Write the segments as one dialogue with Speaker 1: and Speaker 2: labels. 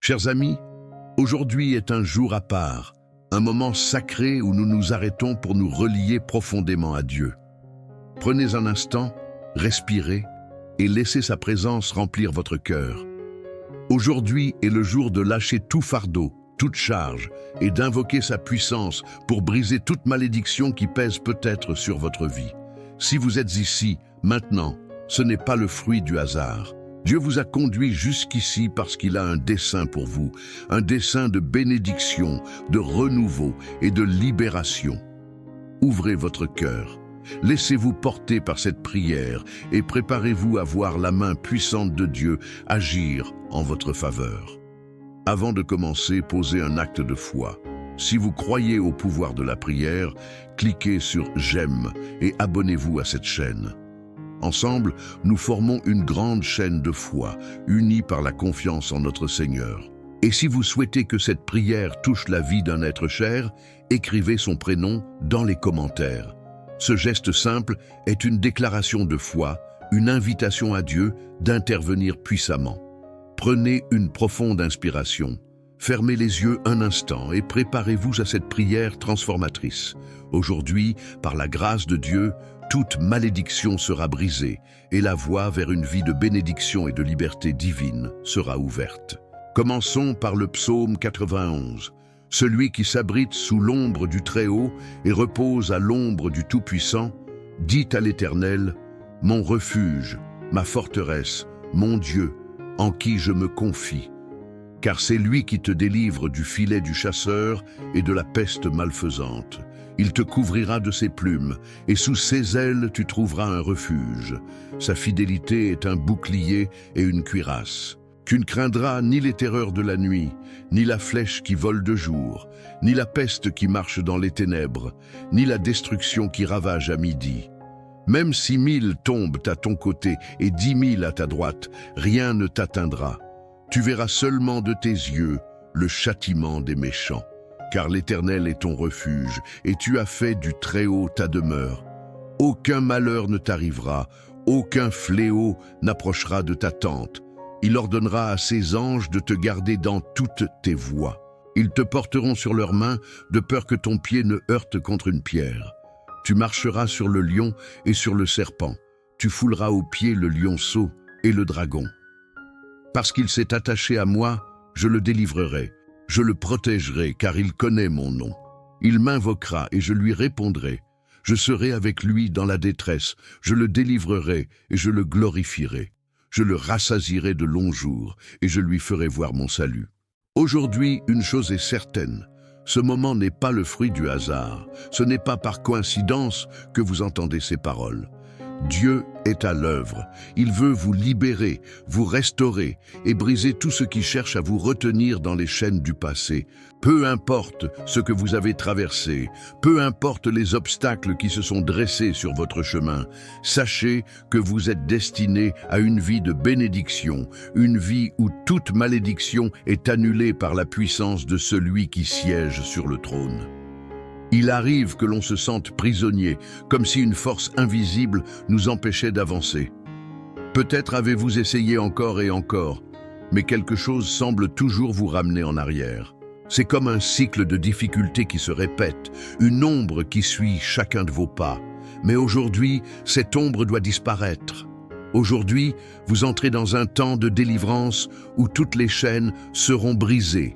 Speaker 1: Chers amis, aujourd'hui est un jour à part, un moment sacré où nous nous arrêtons pour nous relier profondément à Dieu. Prenez un instant, respirez et laissez sa présence remplir votre cœur. Aujourd'hui est le jour de lâcher tout fardeau, toute charge et d'invoquer sa puissance pour briser toute malédiction qui pèse peut-être sur votre vie. Si vous êtes ici, maintenant, ce n'est pas le fruit du hasard. Dieu vous a conduit jusqu'ici parce qu'il a un dessein pour vous, un dessein de bénédiction, de renouveau et de libération. Ouvrez votre cœur, laissez-vous porter par cette prière et préparez-vous à voir la main puissante de Dieu agir en votre faveur. Avant de commencer, posez un acte de foi. Si vous croyez au pouvoir de la prière, cliquez sur « J'aime » et abonnez-vous à cette chaîne. Ensemble, nous formons une grande chaîne de foi, unie par la confiance en notre Seigneur. Et si vous souhaitez que cette prière touche la vie d'un être cher, écrivez son prénom dans les commentaires. Ce geste simple est une déclaration de foi, une invitation à Dieu d'intervenir puissamment. Prenez une profonde inspiration. Fermez les yeux un instant et préparez-vous à cette prière transformatrice. Aujourd'hui, par la grâce de Dieu, toute malédiction sera brisée et la voie vers une vie de bénédiction et de liberté divine sera ouverte. Commençons par le psaume 91. Celui qui s'abrite sous l'ombre du Très-Haut et repose à l'ombre du Tout-Puissant, dit à l'Éternel, « Mon refuge, ma forteresse, mon Dieu, en qui je me confie. » Car c'est lui qui te délivre du filet du chasseur et de la peste malfaisante. Il te couvrira de ses plumes, et sous ses ailes tu trouveras un refuge. Sa fidélité est un bouclier et une cuirasse. Tu ne craindras ni les terreurs de la nuit, ni la flèche qui vole de jour, ni la peste qui marche dans les ténèbres, ni la destruction qui ravage à midi. Même 6 000 tombent à ton côté et 10 000 à ta droite, rien ne t'atteindra. Tu verras seulement de tes yeux le châtiment des méchants. Car l'Éternel est ton refuge, et tu as fait du Très-Haut ta demeure. Aucun malheur ne t'arrivera, aucun fléau n'approchera de ta tente. Il ordonnera à ses anges de te garder dans toutes tes voies. Ils te porteront sur leurs mains, de peur que ton pied ne heurte contre une pierre. Tu marcheras sur le lion et sur le serpent. Tu fouleras aux pieds le lionceau et le dragon. Parce qu'il s'est attaché à moi, je le délivrerai. Je le protégerai, car il connaît mon nom. Il m'invoquera et je lui répondrai. Je serai avec lui dans la détresse. Je le délivrerai et je le glorifierai. Je le rassasierai de longs jours et je lui ferai voir mon salut. Aujourd'hui, une chose est certaine. Ce moment n'est pas le fruit du hasard. Ce n'est pas par coïncidence que vous entendez ces paroles. Dieu est à l'œuvre. Il veut vous libérer, vous restaurer et briser tout ce qui cherche à vous retenir dans les chaînes du passé. Peu importe ce que vous avez traversé, peu importe les obstacles qui se sont dressés sur votre chemin, sachez que vous êtes destiné à une vie de bénédiction, une vie où toute malédiction est annulée par la puissance de celui qui siège sur le trône. Il arrive que l'on se sente prisonnier, comme si une force invisible nous empêchait d'avancer. Peut-être avez-vous essayé encore et encore, mais quelque chose semble toujours vous ramener en arrière. C'est comme un cycle de difficultés qui se répète, une ombre qui suit chacun de vos pas. Mais aujourd'hui, cette ombre doit disparaître. Aujourd'hui, vous entrez dans un temps de délivrance où toutes les chaînes seront brisées.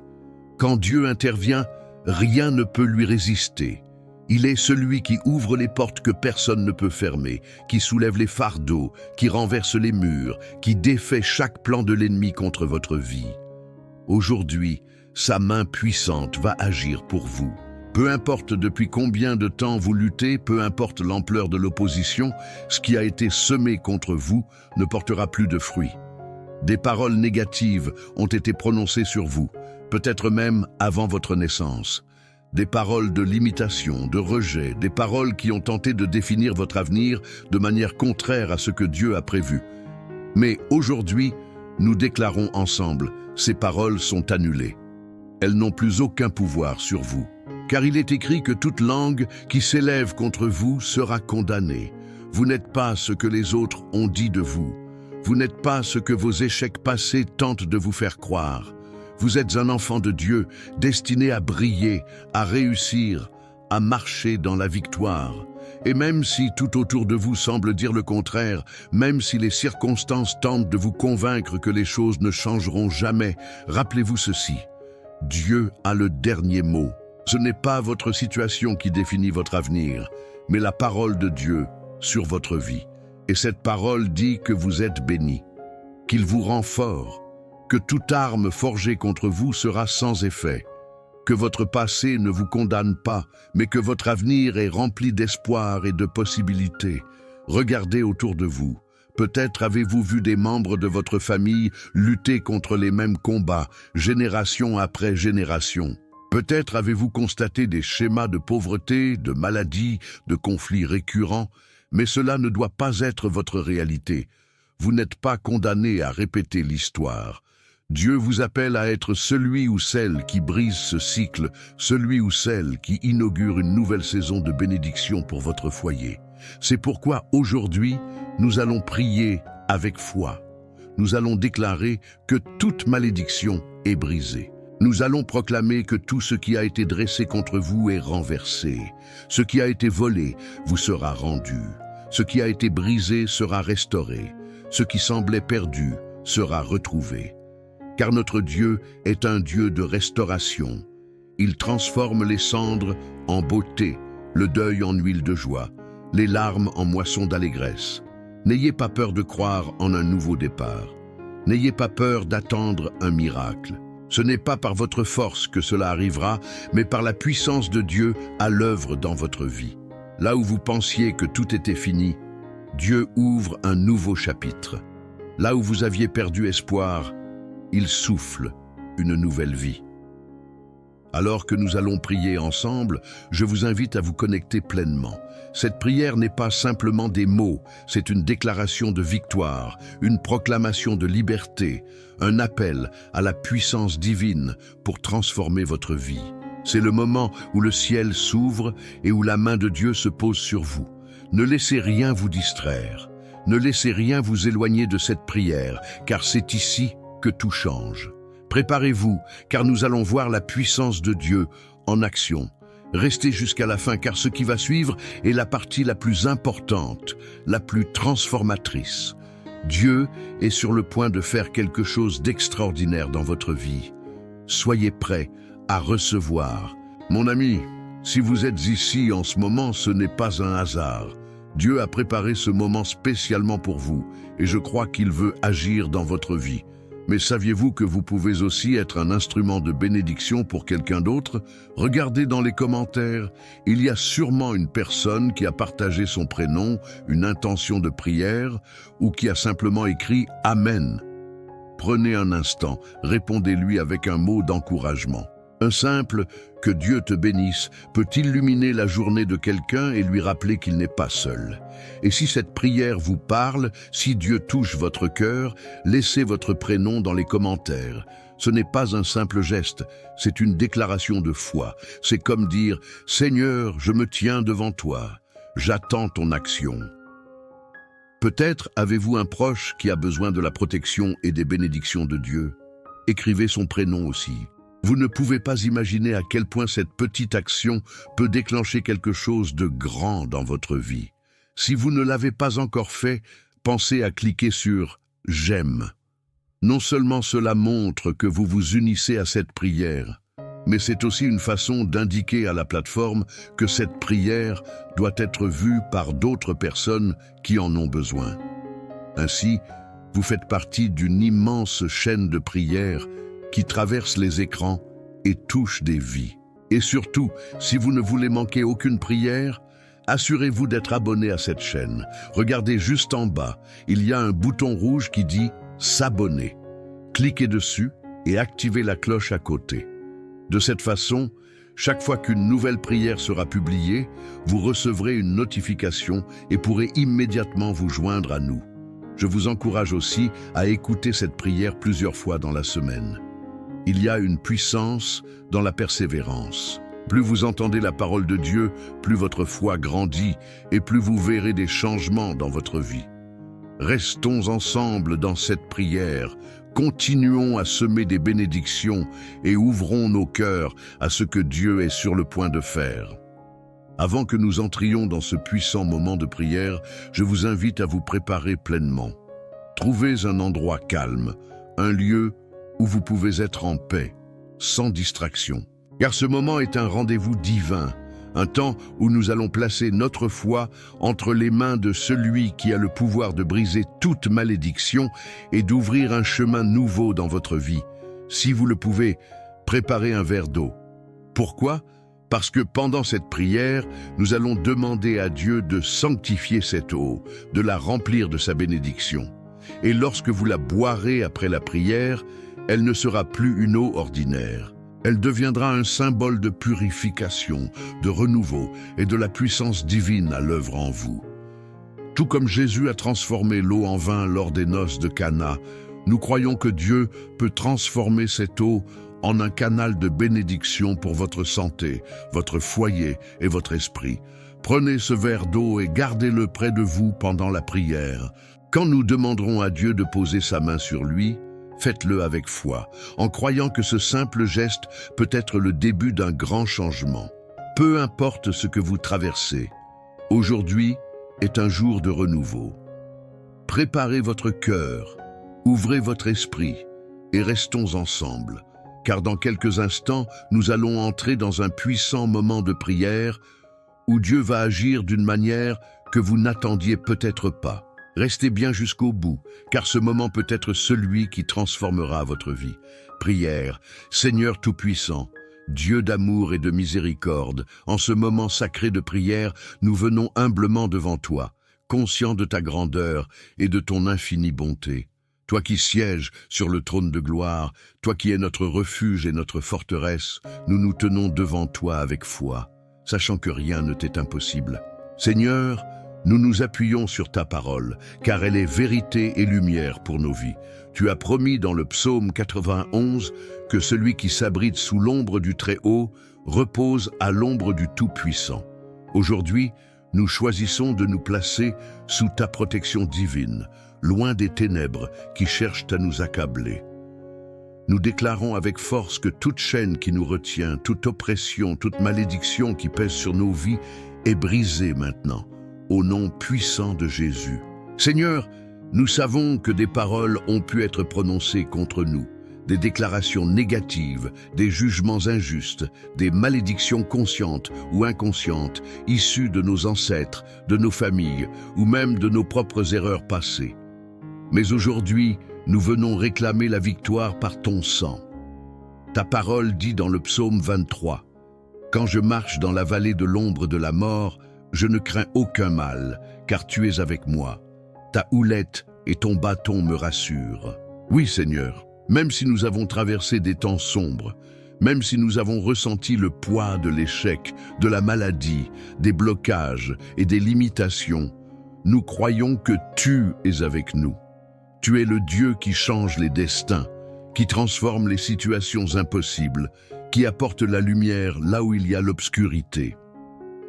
Speaker 1: Quand Dieu intervient, rien ne peut lui résister. Il est celui qui ouvre les portes que personne ne peut fermer, qui soulève les fardeaux, qui renverse les murs, qui défait chaque plan de l'ennemi contre votre vie. Aujourd'hui, sa main puissante va agir pour vous. Peu importe depuis combien de temps vous luttez, peu importe l'ampleur de l'opposition, ce qui a été semé contre vous ne portera plus de fruits. Des paroles négatives ont été prononcées sur vous, peut-être même avant votre naissance. Des paroles de limitation, de rejet, des paroles qui ont tenté de définir votre avenir de manière contraire à ce que Dieu a prévu. Mais aujourd'hui, nous déclarons ensemble, ces paroles sont annulées. Elles n'ont plus aucun pouvoir sur vous. Car il est écrit que toute langue qui s'élève contre vous sera condamnée. Vous n'êtes pas ce que les autres ont dit de vous. Vous n'êtes pas ce que vos échecs passés tentent de vous faire croire. Vous êtes un enfant de Dieu, destiné à briller, à réussir, à marcher dans la victoire. Et même si tout autour de vous semble dire le contraire, même si les circonstances tentent de vous convaincre que les choses ne changeront jamais, rappelez-vous ceci: Dieu a le dernier mot. Ce n'est pas votre situation qui définit votre avenir, mais la parole de Dieu sur votre vie. Et cette parole dit que vous êtes béni, qu'il vous rend fort, que toute arme forgée contre vous sera sans effet, que votre passé ne vous condamne pas, mais que votre avenir est rempli d'espoir et de possibilités. Regardez autour de vous. Peut-être avez-vous vu des membres de votre famille lutter contre les mêmes combats, génération après génération. Peut-être avez-vous constaté des schémas de pauvreté, de maladie, de conflits récurrents, mais cela ne doit pas être votre réalité. Vous n'êtes pas condamné à répéter l'histoire. Dieu vous appelle à être celui ou celle qui brise ce cycle, celui ou celle qui inaugure une nouvelle saison de bénédiction pour votre foyer. C'est pourquoi aujourd'hui, nous allons prier avec foi. Nous allons déclarer que toute malédiction est brisée. Nous allons proclamer que tout ce qui a été dressé contre vous est renversé. Ce qui a été volé vous sera rendu. Ce qui a été brisé sera restauré. Ce qui semblait perdu sera retrouvé. Car notre Dieu est un Dieu de restauration. Il transforme les cendres en beauté, le deuil en huile de joie, les larmes en moisson d'allégresse. N'ayez pas peur de croire en un nouveau départ. N'ayez pas peur d'attendre un miracle. Ce n'est pas par votre force que cela arrivera, mais par la puissance de Dieu à l'œuvre dans votre vie. Là où vous pensiez que tout était fini, Dieu ouvre un nouveau chapitre. Là où vous aviez perdu espoir, il souffle une nouvelle vie. Alors que nous allons prier ensemble, je vous invite à vous connecter pleinement. Cette prière n'est pas simplement des mots, c'est une déclaration de victoire, une proclamation de liberté, un appel à la puissance divine pour transformer votre vie. C'est le moment où le ciel s'ouvre et où la main de Dieu se pose sur vous. Ne laissez rien vous distraire, ne laissez rien vous éloigner de cette prière, car c'est ici que tout change. Préparez-vous, car nous allons voir la puissance de Dieu en action. Restez jusqu'à la fin, car ce qui va suivre est la partie la plus importante, la plus transformatrice. Dieu est sur le point de faire quelque chose d'extraordinaire dans votre vie. Soyez prêts à recevoir. Mon ami, si vous êtes ici en ce moment, ce n'est pas un hasard. Dieu a préparé ce moment spécialement pour vous, et je crois qu'il veut agir dans votre vie. Mais saviez-vous que vous pouvez aussi être un instrument de bénédiction pour quelqu'un d'autre? Regardez dans les commentaires, il y a sûrement une personne qui a partagé son prénom, une intention de prière, ou qui a simplement écrit « Amen ». Prenez un instant, répondez-lui avec un mot d'encouragement. Un simple « Que Dieu te bénisse » peut illuminer la journée de quelqu'un et lui rappeler qu'il n'est pas seul. Et si cette prière vous parle, si Dieu touche votre cœur, laissez votre prénom dans les commentaires. Ce n'est pas un simple geste, c'est une déclaration de foi. C'est comme dire « Seigneur, je me tiens devant toi, j'attends ton action ». Peut-être avez-vous un proche qui a besoin de la protection et des bénédictions de Dieu. Écrivez son prénom aussi. Vous ne pouvez pas imaginer à quel point cette petite action peut déclencher quelque chose de grand dans votre vie. Si vous ne l'avez pas encore fait, pensez à cliquer sur « J'aime ». Non seulement cela montre que vous vous unissez à cette prière, mais c'est aussi une façon d'indiquer à la plateforme que cette prière doit être vue par d'autres personnes qui en ont besoin. Ainsi, vous faites partie d'une immense chaîne de prières qui traverse les écrans et touche des vies. Et surtout, si vous ne voulez manquer aucune prière, assurez-vous d'être abonné à cette chaîne. Regardez juste en bas, il y a un bouton rouge qui dit « S'abonner ». Cliquez dessus et activez la cloche à côté. De cette façon, chaque fois qu'une nouvelle prière sera publiée, vous recevrez une notification et pourrez immédiatement vous joindre à nous. Je vous encourage aussi à écouter cette prière plusieurs fois dans la semaine. Il y a une puissance dans la persévérance. Plus vous entendez la parole de Dieu, plus votre foi grandit et plus vous verrez des changements dans votre vie. Restons ensemble dans cette prière, continuons à semer des bénédictions et ouvrons nos cœurs à ce que Dieu est sur le point de faire. Avant que nous entrions dans ce puissant moment de prière, je vous invite à vous préparer pleinement. Trouvez un endroit calme, un lieu où vous pouvez être en paix, sans distraction. Car ce moment est un rendez-vous divin, un temps où nous allons placer notre foi entre les mains de celui qui a le pouvoir de briser toute malédiction et d'ouvrir un chemin nouveau dans votre vie. Si vous le pouvez, préparez un verre d'eau. Pourquoi ? Parce que pendant cette prière, nous allons demander à Dieu de sanctifier cette eau, de la remplir de sa bénédiction. Et lorsque vous la boirez après la prière, elle ne sera plus une eau ordinaire. Elle deviendra un symbole de purification, de renouveau et de la puissance divine à l'œuvre en vous. Tout comme Jésus a transformé l'eau en vin lors des noces de Cana, nous croyons que Dieu peut transformer cette eau en un canal de bénédiction pour votre santé, votre foyer et votre esprit. Prenez ce verre d'eau et gardez-le près de vous pendant la prière. Quand nous demanderons à Dieu de poser sa main sur lui, faites-le avec foi, en croyant que ce simple geste peut être le début d'un grand changement. Peu importe ce que vous traversez, aujourd'hui est un jour de renouveau. Préparez votre cœur, ouvrez votre esprit et restons ensemble, car dans quelques instants, nous allons entrer dans un puissant moment de prière où Dieu va agir d'une manière que vous n'attendiez peut-être pas. Restez bien jusqu'au bout, car ce moment peut être celui qui transformera votre vie. Prière, Seigneur Tout-Puissant, Dieu d'amour et de miséricorde, en ce moment sacré de prière, nous venons humblement devant toi, conscients de ta grandeur et de ton infinie bonté. Toi qui sièges sur le trône de gloire, toi qui es notre refuge et notre forteresse, nous nous tenons devant toi avec foi, sachant que rien ne t'est impossible. Seigneur, nous nous appuyons sur ta parole, car elle est vérité et lumière pour nos vies. Tu as promis dans le psaume 91 que celui qui s'abrite sous l'ombre du Très-Haut repose à l'ombre du Tout-Puissant. Aujourd'hui, nous choisissons de nous placer sous ta protection divine, loin des ténèbres qui cherchent à nous accabler. Nous déclarons avec force que toute chaîne qui nous retient, toute oppression, toute malédiction qui pèse sur nos vies est brisée maintenant, au nom puissant de Jésus. Seigneur, nous savons que des paroles ont pu être prononcées contre nous, des déclarations négatives, des jugements injustes, des malédictions conscientes ou inconscientes, issues de nos ancêtres, de nos familles ou même de nos propres erreurs passées. Mais aujourd'hui, nous venons réclamer la victoire par ton sang. Ta parole dit dans le psaume 23, « Quand je marche dans la vallée de l'ombre de la mort, je ne crains aucun mal, car tu es avec moi. Ta houlette et ton bâton me rassurent. » Oui, Seigneur, même si nous avons traversé des temps sombres, même si nous avons ressenti le poids de l'échec, de la maladie, des blocages et des limitations, nous croyons que tu es avec nous. Tu es le Dieu qui change les destins, qui transforme les situations impossibles, qui apporte la lumière là où il y a l'obscurité.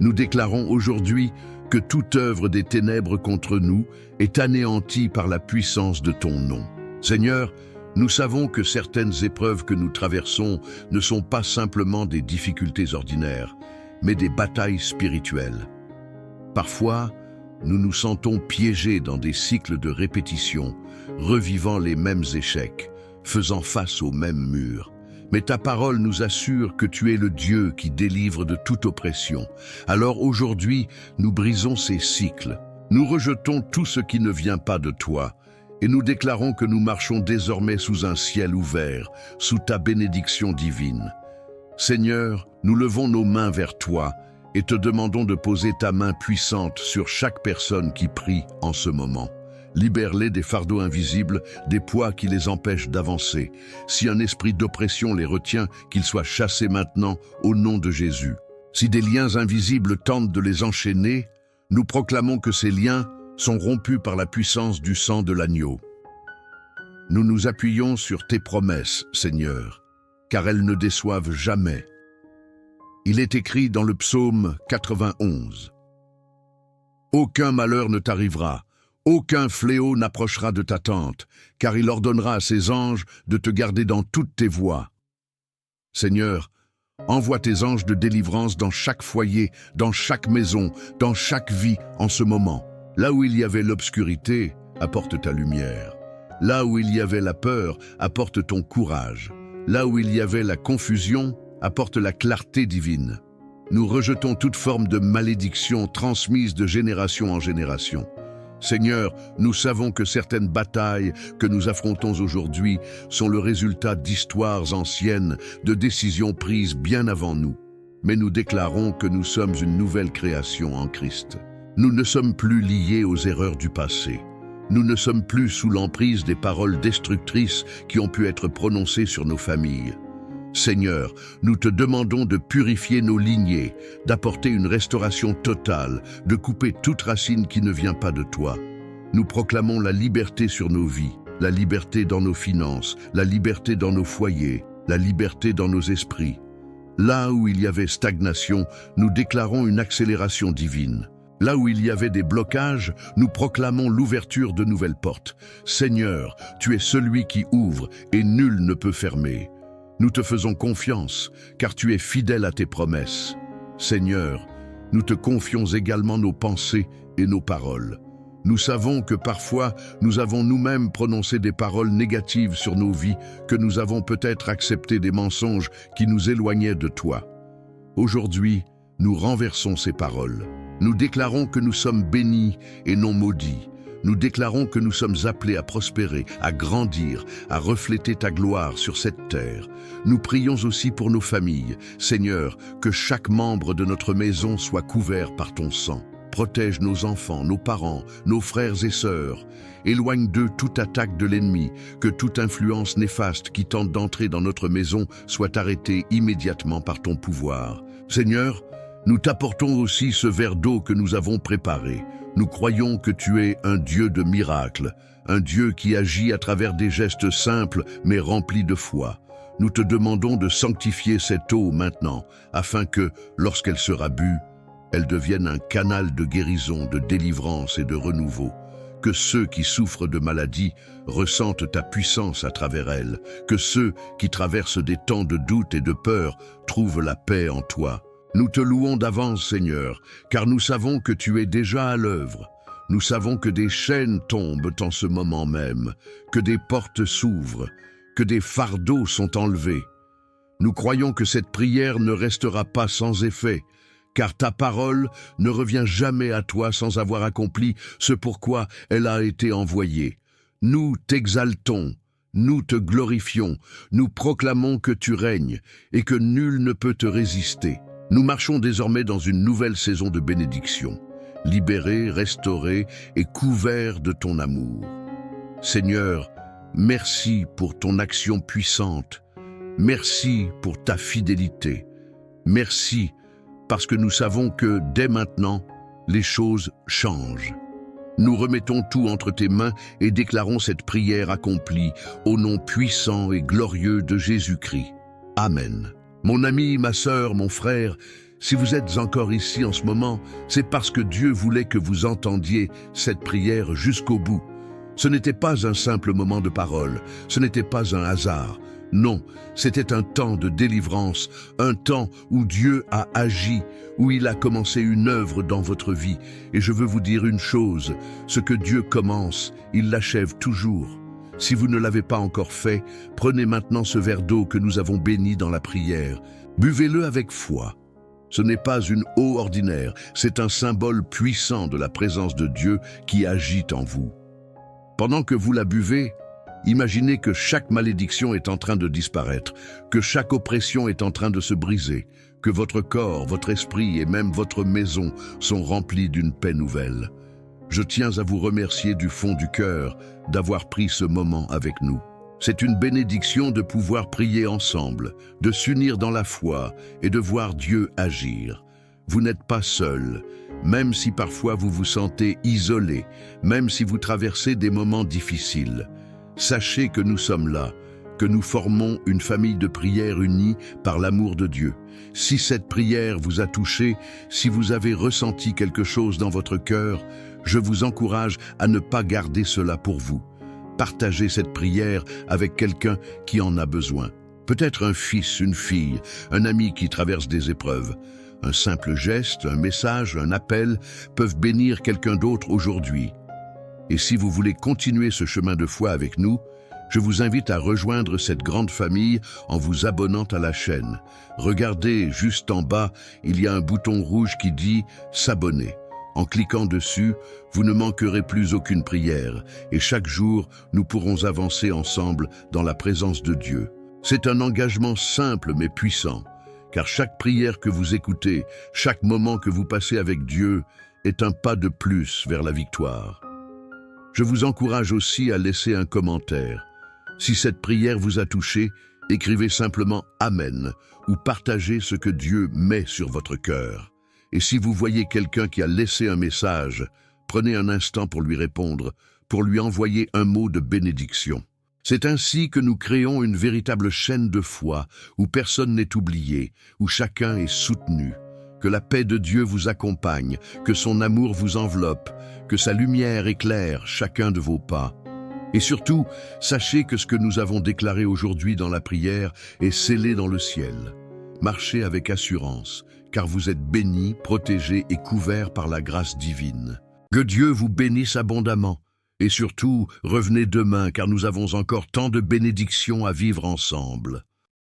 Speaker 1: Nous déclarons aujourd'hui que toute œuvre des ténèbres contre nous est anéantie par la puissance de ton nom. Seigneur, nous savons que certaines épreuves que nous traversons ne sont pas simplement des difficultés ordinaires, mais des batailles spirituelles. Parfois, nous nous sentons piégés dans des cycles de répétition, revivant les mêmes échecs, faisant face aux mêmes murs. Mais ta parole nous assure que tu es le Dieu qui délivre de toute oppression. Alors aujourd'hui, nous brisons ces cycles. Nous rejetons tout ce qui ne vient pas de toi et nous déclarons que nous marchons désormais sous un ciel ouvert, sous ta bénédiction divine. Seigneur, nous levons nos mains vers toi et te demandons de poser ta main puissante sur chaque personne qui prie en ce moment. Libère-les des fardeaux invisibles, des poids qui les empêchent d'avancer. Si un esprit d'oppression les retient, qu'il soit chassé maintenant au nom de Jésus. Si des liens invisibles tentent de les enchaîner, nous proclamons que ces liens sont rompus par la puissance du sang de l'agneau. Nous nous appuyons sur tes promesses, Seigneur, car elles ne déçoivent jamais. Il est écrit dans le psaume 91. « Aucun malheur ne t'arrivera, Aucun fléau n'approchera de ta tente, car il ordonnera à ses anges de te garder dans toutes tes voies. Seigneur, envoie tes anges de délivrance dans chaque foyer, dans chaque maison, dans chaque vie en ce moment. Là où il y avait l'obscurité, apporte ta lumière. Là où il y avait la peur, apporte ton courage. Là où il y avait la confusion, apporte la clarté divine. Nous rejetons toute forme de malédiction transmise de génération en génération. Seigneur, nous savons que certaines batailles que nous affrontons aujourd'hui sont le résultat d'histoires anciennes, de décisions prises bien avant nous. Mais nous déclarons que nous sommes une nouvelle création en Christ. Nous ne sommes plus liés aux erreurs du passé. Nous ne sommes plus sous l'emprise des paroles destructrices qui ont pu être prononcées sur nos familles. Seigneur, nous te demandons de purifier nos lignées, d'apporter une restauration totale, de couper toute racine qui ne vient pas de toi. Nous proclamons la liberté sur nos vies, la liberté dans nos finances, la liberté dans nos foyers, la liberté dans nos esprits. Là où il y avait stagnation, nous déclarons une accélération divine. Là où il y avait des blocages, nous proclamons l'ouverture de nouvelles portes. Seigneur, tu es celui qui ouvre et nul ne peut fermer. Nous te faisons confiance, car tu es fidèle à tes promesses. Seigneur, nous te confions également nos pensées et nos paroles. Nous savons que parfois, nous avons nous-mêmes prononcé des paroles négatives sur nos vies, que nous avons peut-être accepté des mensonges qui nous éloignaient de toi. Aujourd'hui, nous renversons ces paroles. Nous déclarons que nous sommes bénis et non maudits. Nous déclarons que nous sommes appelés à prospérer, à grandir, à refléter ta gloire sur cette terre. Nous prions aussi pour nos familles. Seigneur, que chaque membre de notre maison soit couvert par ton sang. Protège nos enfants, nos parents, nos frères et sœurs. Éloigne d'eux toute attaque de l'ennemi, que toute influence néfaste qui tente d'entrer dans notre maison soit arrêtée immédiatement par ton pouvoir. Seigneur, nous t'apportons aussi ce verre d'eau que nous avons préparé. Nous croyons que tu es un Dieu de miracles, un Dieu qui agit à travers des gestes simples mais remplis de foi. Nous te demandons de sanctifier cette eau maintenant, afin que, lorsqu'elle sera bue, elle devienne un canal de guérison, de délivrance et de renouveau. Que ceux qui souffrent de maladies ressentent ta puissance à travers elle. Que ceux qui traversent des temps de doute et de peur trouvent la paix en toi. Nous te louons d'avance, Seigneur, car nous savons que tu es déjà à l'œuvre. Nous savons que des chaînes tombent en ce moment même, que des portes s'ouvrent, que des fardeaux sont enlevés. Nous croyons que cette prière ne restera pas sans effet, car ta parole ne revient jamais à toi sans avoir accompli ce pourquoi elle a été envoyée. Nous t'exaltons, nous te glorifions, nous proclamons que tu règnes et que nul ne peut te résister. Nous marchons désormais dans une nouvelle saison de bénédiction, libérés, restaurés et couverts de ton amour. Seigneur, merci pour ton action puissante. Merci pour ta fidélité. Merci parce que nous savons que, dès maintenant, les choses changent. Nous remettons tout entre tes mains et déclarons cette prière accomplie au nom puissant et glorieux de Jésus-Christ. Amen. Mon ami, ma sœur, mon frère, si vous êtes encore ici en ce moment, c'est parce que Dieu voulait que vous entendiez cette prière jusqu'au bout. Ce n'était pas un simple moment de parole, ce n'était pas un hasard. Non, c'était un temps de délivrance, un temps où Dieu a agi, où il a commencé une œuvre dans votre vie. Et je veux vous dire une chose, ce que Dieu commence, il l'achève toujours. Si vous ne l'avez pas encore fait, prenez maintenant ce verre d'eau que nous avons béni dans la prière. Buvez-le avec foi. Ce n'est pas une eau ordinaire, c'est un symbole puissant de la présence de Dieu qui agit en vous. Pendant que vous la buvez, imaginez que chaque malédiction est en train de disparaître, que chaque oppression est en train de se briser, que votre corps, votre esprit et même votre maison sont remplis d'une paix nouvelle. Je tiens à vous remercier du fond du cœur d'avoir pris ce moment avec nous. C'est une bénédiction de pouvoir prier ensemble, de s'unir dans la foi et de voir Dieu agir. Vous n'êtes pas seul, même si parfois vous vous sentez isolé, même si vous traversez des moments difficiles. Sachez que nous sommes là, que nous formons une famille de prière unie par l'amour de Dieu. Si cette prière vous a touché, si vous avez ressenti quelque chose dans votre cœur, Je vous encourage à ne pas garder cela pour vous. Partagez cette prière avec quelqu'un qui en a besoin. Peut-être un fils, une fille, un ami qui traverse des épreuves. Un simple geste, un message, un appel peuvent bénir quelqu'un d'autre aujourd'hui. Et si vous voulez continuer ce chemin de foi avec nous, je vous invite à rejoindre cette grande famille en vous abonnant à la chaîne. Regardez, juste en bas, il y a un bouton rouge qui dit « S'abonner ». En cliquant dessus, vous ne manquerez plus aucune prière et chaque jour, nous pourrons avancer ensemble dans la présence de Dieu. C'est un engagement simple mais puissant, car chaque prière que vous écoutez, chaque moment que vous passez avec Dieu est un pas de plus vers la victoire. Je vous encourage aussi à laisser un commentaire. Si cette prière vous a touché, écrivez simplement « Amen » ou partagez ce que Dieu met sur votre cœur. Et si vous voyez quelqu'un qui a laissé un message, prenez un instant pour lui répondre, pour lui envoyer un mot de bénédiction. C'est ainsi que nous créons une véritable chaîne de foi, où personne n'est oublié, où chacun est soutenu. Que la paix de Dieu vous accompagne, que son amour vous enveloppe, que sa lumière éclaire chacun de vos pas. Et surtout, sachez que ce que nous avons déclaré aujourd'hui dans la prière est scellé dans le ciel. Marchez avec assurance, car vous êtes bénis, protégés et couverts par la grâce divine. Que Dieu vous bénisse abondamment. Et surtout, revenez demain, car nous avons encore tant de bénédictions à vivre ensemble.